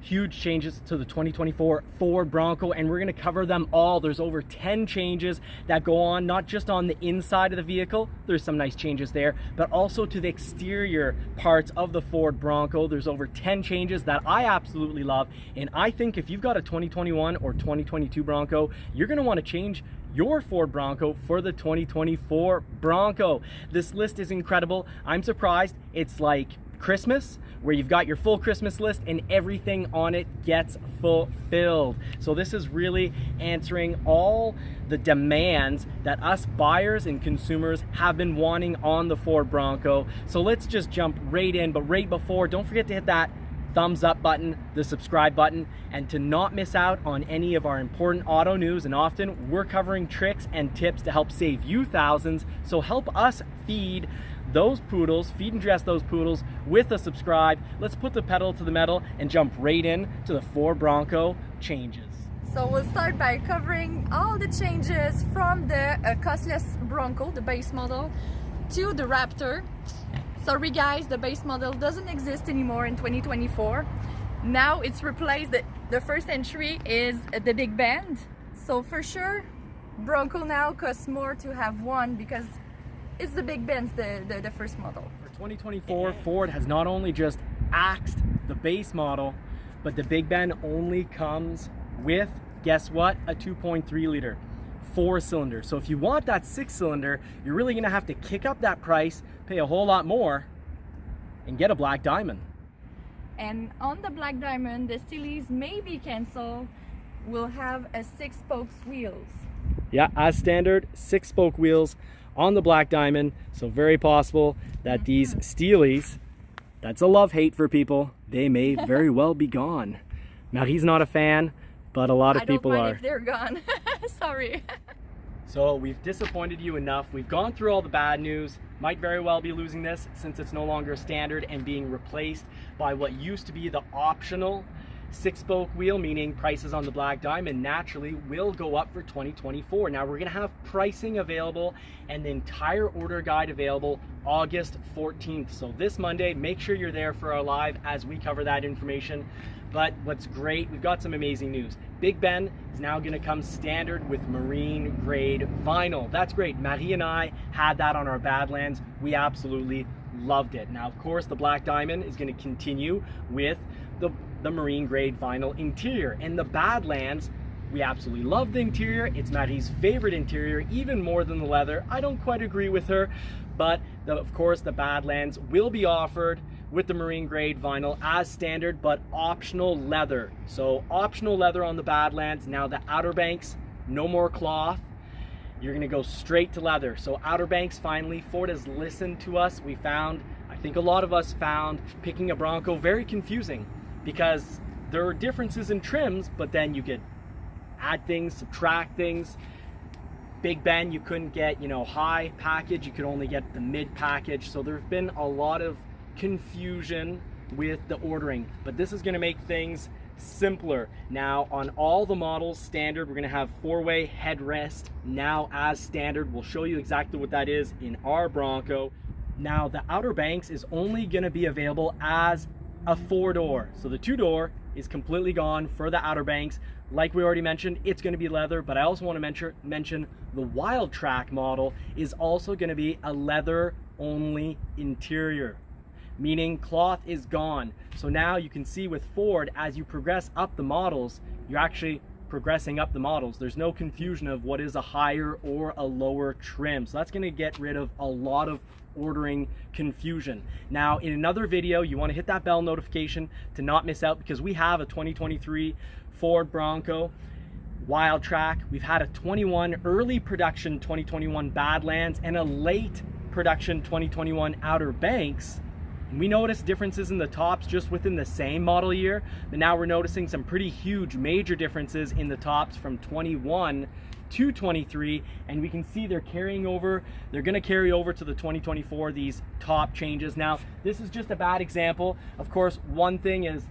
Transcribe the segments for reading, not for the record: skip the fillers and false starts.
huge changes to the 2024 Ford Bronco, and we're going to cover them all. There's over 10 changes that go on, not just on the inside of the vehicle, there's some nice changes there, but also to the exterior parts of the Ford Bronco. There's over 10 changes that I absolutely love, and I think if you've got a 2021 or 2022 Bronco, you're going to want to change your Ford Bronco for the 2024 Bronco. This list is incredible. I'm surprised. It's like Christmas, where you've got your full Christmas list and everything on it gets fulfilled. So this is really answering all the demands that us buyers and consumers have been wanting on the Ford Bronco. So let's just jump right in, but right before, don't forget to hit that thumbs up button, the subscribe button, and to not miss out on any of our important auto news. And often we're covering tricks and tips to help save you thousands. So help us feed those poodles, feed and dress those poodles with a subscribe. Let's put the pedal to the metal and jump right in to the Ford Bronco changes. So we'll start by covering all the changes from the costless Bronco, the base model, to the Raptor. Sorry guys, the base model doesn't exist anymore in 2024. Now it's replaced, the first entry is the big bend. So for sure, Bronco now costs more to have one because it's the big Benz, the first model. For 2024, Ford has not only just axed the base model, but the Big Ben only comes with, guess what? A 2.3 liter, 4-cylinder. So if you want that 6-cylinder, you're really gonna have to kick up that price, pay a whole lot more, and get a black diamond. And on the black diamond, the Steelies may be canceled. We'll have a 6-spoke wheels. Yeah, as standard, 6-spoke wheels on the black diamond, so very possible that these Steelies, that's a love-hate for people, they may very well be gone. Marie's not a fan, but a lot of people are. I don't mind if they're gone. Sorry. So we've disappointed you enough. We've gone through all the bad news. Might very well be losing this since it's no longer standard and being replaced by what used to be the optional 6-spoke wheel, meaning prices on the black diamond naturally will go up for 2024. Now we're gonna have pricing available and the entire order guide available August 14th. So this Monday, make sure you're there for our live as we cover that information. But what's great, we've got some amazing news. Big Ben is now gonna come standard with marine grade vinyl. That's great. Marie and I had that on our Badlands. We absolutely loved it. Now, of course, the black diamond is gonna continue with the marine grade vinyl interior, and the Badlands, we absolutely love the interior. It's Marie's favorite interior, even more than the leather. I don't quite agree with her, but of course the Badlands will be offered with the marine grade vinyl as standard, but optional leather. So optional leather on the Badlands. Now the Outer Banks, no more cloth. You're gonna go straight to leather. So Outer Banks, finally, Ford has listened to us. We found, I think a lot of us found, picking a Bronco very confusing, because there are differences in trims, but then you could add things, subtract things. Big Ben, you couldn't get, high package, you could only get the mid package. So there's been a lot of confusion with the ordering, but this is gonna make things simpler. Now on all the models standard, we're gonna have 4-way headrest now as standard. We'll show you exactly what that is in our Bronco. Now the Outer Banks is only gonna be available as a 4-door. So the 2-door is completely gone for the Outer Banks. Like we already mentioned, it's going to be leather, but I also want to mention the Wild Track model is also going to be a leather only interior, meaning cloth is gone. So now you can see with Ford, as you progress up the models, you're actually progressing up the models. There's no confusion of what is a higher or a lower trim. So that's going to get rid of a lot of ordering confusion. Now in another video, you want to hit that bell notification to not miss out, because we have a 2023 Ford Bronco Wild Track. We've had a 21 early production 2021 Badlands and a late production 2021 Outer Banks. And we noticed differences in the tops just within the same model year, but now we're noticing some pretty huge major differences in the tops from 21 to 23, and we can see they're carrying over, they're going to carry over to the 2024, these top changes. Now this is just a bad example. Of course, one thing is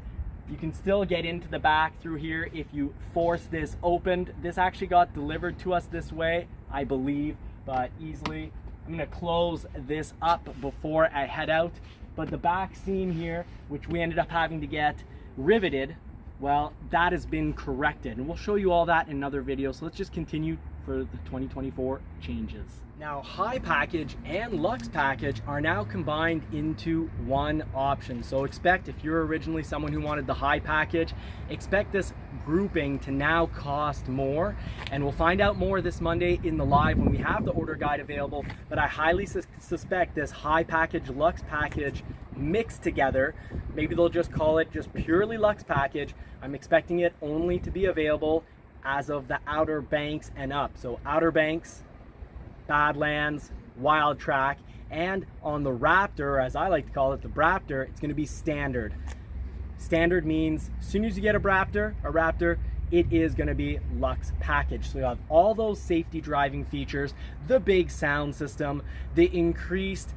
you can still get into the back through here if you force this opened. This actually got delivered to us this way, I believe, but easily. I'm going to close this up before I head out, but the back seam here, which we ended up having to get riveted, Well, that has been corrected, and we'll show you all that in another video. So let's just continue for the 2024 changes. Now, high package and Lux package are now combined into one option. So expect, if you're originally someone who wanted the high package, expect this grouping to now cost more. And we'll find out more this Monday in the live when we have the order guide available. But I highly suspect this high package, Lux package mixed together, maybe they'll just call it just purely Lux package. I'm expecting it only to be available as of the Outer Banks and up. So Outer Banks, Badlands, Wild Track, and on the Raptor, as I like to call it, the Raptor, it's going to be standard. Standard means as soon as you get a Raptor, it is going to be Lux package. So you have all those safety driving features, the big sound system, the increased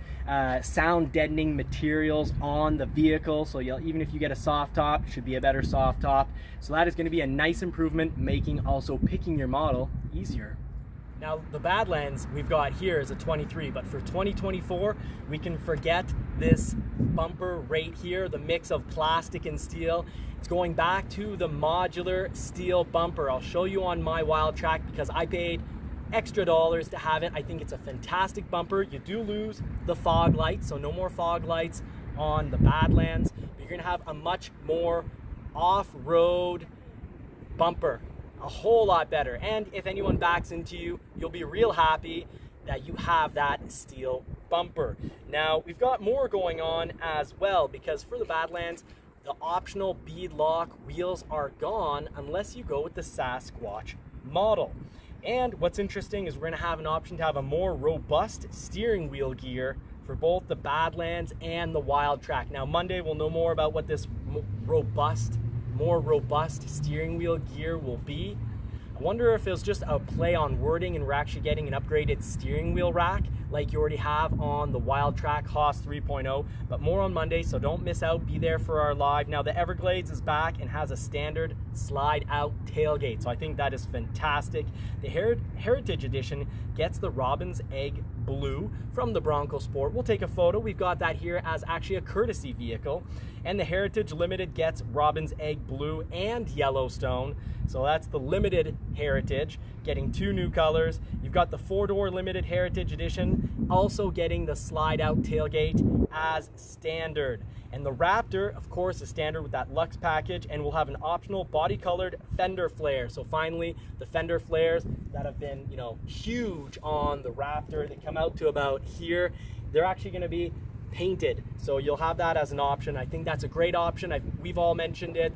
sound deadening materials on the vehicle. So even if you get a soft top, it should be a better soft top. So that is going to be a nice improvement, making also picking your model easier. Now, the Badlands we've got here is a 23, but for 2024, we can forget this bumper right here, the mix of plastic and steel. It's going back to the modular steel bumper. I'll show you on my Wild Track because I paid extra dollars to have it. I think it's a fantastic bumper. You do lose the fog lights, so no more fog lights on the Badlands, but you're gonna have a much more off-road bumper. A whole lot better, and if anyone backs into you, you'll be real happy that you have that steel bumper. Now, we've got more going on as well, because for the Badlands, the optional bead lock wheels are gone unless you go with the Sasquatch model. And what's interesting is we're going to have an option to have a more robust steering wheel gear for both the Badlands and the Wild Track. Now, Monday we'll know more about what this more robust steering wheel gear will be. I wonder if it was just a play on wording and we're actually getting an upgraded steering wheel rack like you already have on the Wild Track Haas 3.0, but more on Monday, so don't miss out. Be there for our live. Now, the Everglades is back and has a standard slide out tailgate, so I think that is fantastic. The Heritage Edition gets the Robin's Egg Blue from the Bronco Sport. We'll take a photo. We've got that here as actually a courtesy vehicle. And the Heritage Limited gets Robin's Egg Blue and Yellowstone. So that's the limited Heritage, getting two new colors. You've got the 4-door Limited Heritage Edition, also getting the slide out tailgate as standard. And the Raptor, of course, is standard with that Lux package, and we'll have an optional body colored fender flare. So finally, the fender flares that have been, huge on the Raptor, they come out to about here. They're actually going to be painted, so you'll have that as an option. I think that's a great option. We've all mentioned it,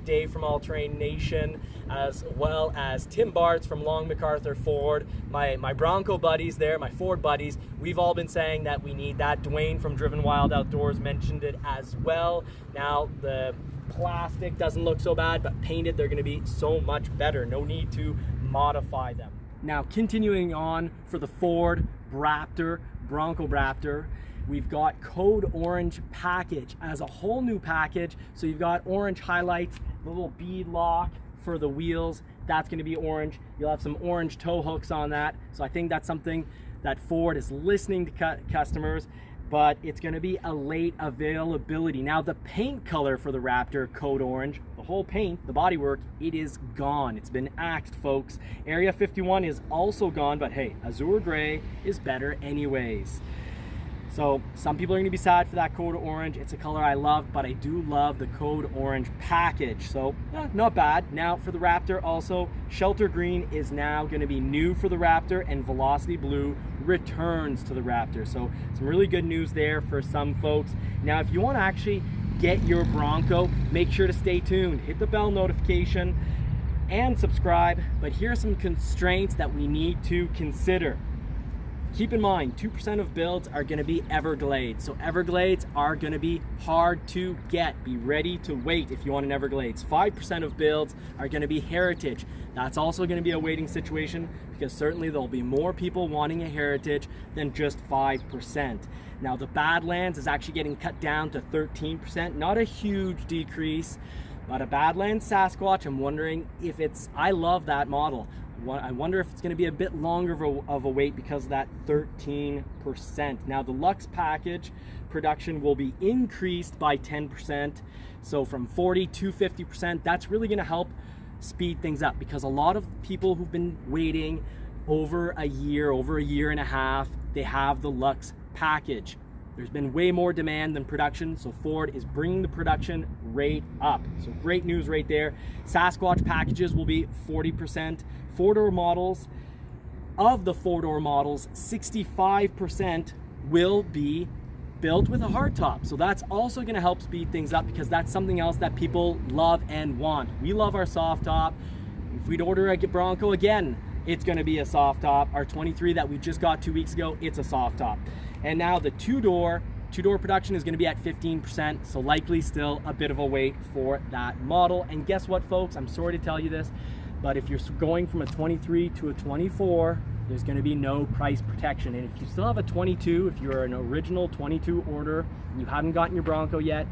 Dave from All Terrain Nation, as well as Tim Bartz from Long MacArthur Ford, my Bronco buddies there, my Ford buddies. We've all been saying that we need that. Dwayne from Driven Wild Outdoors mentioned it as well. Now, the plastic doesn't look so bad, but painted, they're going to be so much better. No need to modify them. Now, continuing on for the Ford Raptor, Bronco Raptor, we've got Code Orange package as a whole new package. So you've got orange highlights, the little bead lock for the wheels, that's going to be orange. You'll have some orange tow hooks on that. So I think that's something that Ford is listening to customers, but it's going to be a late availability. Now, the paint color for the Raptor, Code Orange, the whole paint, the bodywork, it is gone. It's been axed, folks. Area 51 is also gone, but hey, Azure Gray is better anyways. So some people are going to be sad for that Code Orange. It's a color I love, but I do love the Code Orange package. So not bad. Now for the Raptor also, Shelter Green is now going to be new for the Raptor, and Velocity Blue returns to the Raptor. So some really good news there for some folks. Now, if you want to actually get your Bronco, make sure to stay tuned. Hit the bell notification and subscribe. But here are some constraints that we need to consider. Keep in mind, 2% of builds are going to be Everglades. So Everglades are going to be hard to get. Be ready to wait if you want an Everglades. 5% of builds are going to be Heritage. That's also going to be a waiting situation, because certainly there'll be more people wanting a Heritage than just 5%. Now, the Badlands is actually getting cut down to 13%. Not a huge decrease, but a Badlands Sasquatch, I'm wondering if it's, I love that model. I wonder if it's going to be a bit longer of a wait because of that 13%. Now, the Lux package production will be increased by 10%. So from 40 to 50%, that's really gonna help speed things up, because a lot of people who've been waiting over a year and a half, they have the Luxe package. There's been way more demand than production, so Ford is bringing the production rate up. So great news right there. Sasquatch packages will be 40%. Four-door models, of the four-door models, 65% will be built with a hardtop. So that's also gonna help speed things up, because that's something else that people love and want. We love our soft top. If we'd order a Bronco again, it's gonna be a soft top. Our 23 that we just got 2 weeks ago, it's a soft top. And now the two-door production is gonna be at 15%, so likely still a bit of a wait for that model. And guess what, folks? I'm sorry to tell you this, but if you're going from a 23 to a 24, there's gonna be no price protection. And if you still have a 22, if you're an original 22 order, and you haven't gotten your Bronco yet,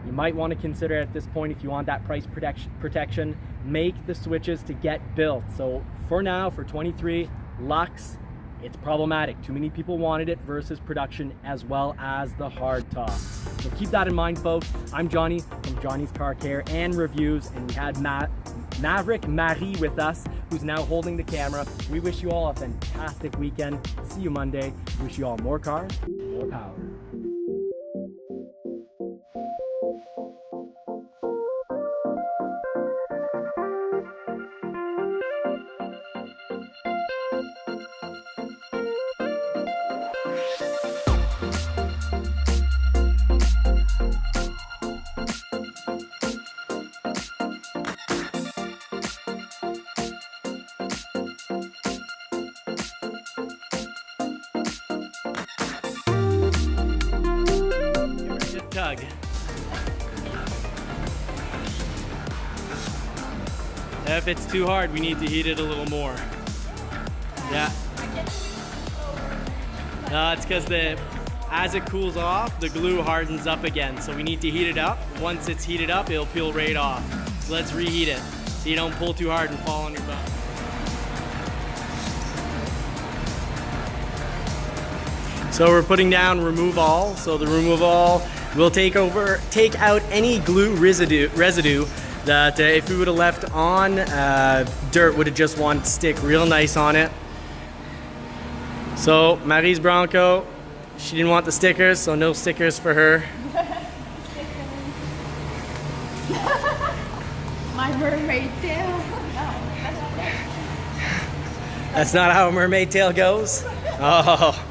you might wanna consider at this point, if you want that price protection, make the switches to get built. So for now, for 23, Luxe, it's problematic. Too many people wanted it versus production, as well as the hard top. So keep that in mind, folks. I'm Johnny from Johnny's Car Care and Reviews, and we had Maverick Marie with us, who's now holding the camera. We wish you all a fantastic weekend. See you Monday. Wish you all more cars, more power. Tug. If it's too hard, we need to heat it a little more. Yeah. It's because as it cools off, the glue hardens up again. So we need to heat it up. Once it's heated up, it'll peel right off. So let's reheat it so you don't pull too hard and fall on your butt. So we're putting down remove all. So the remove all will take out any glue residue that if we would have left on, dirt would have just wanted to stick real nice on it. So Marie's Bronco, she didn't want the stickers, so no stickers for her. My mermaid tail. That's not how a mermaid tail goes? Oh.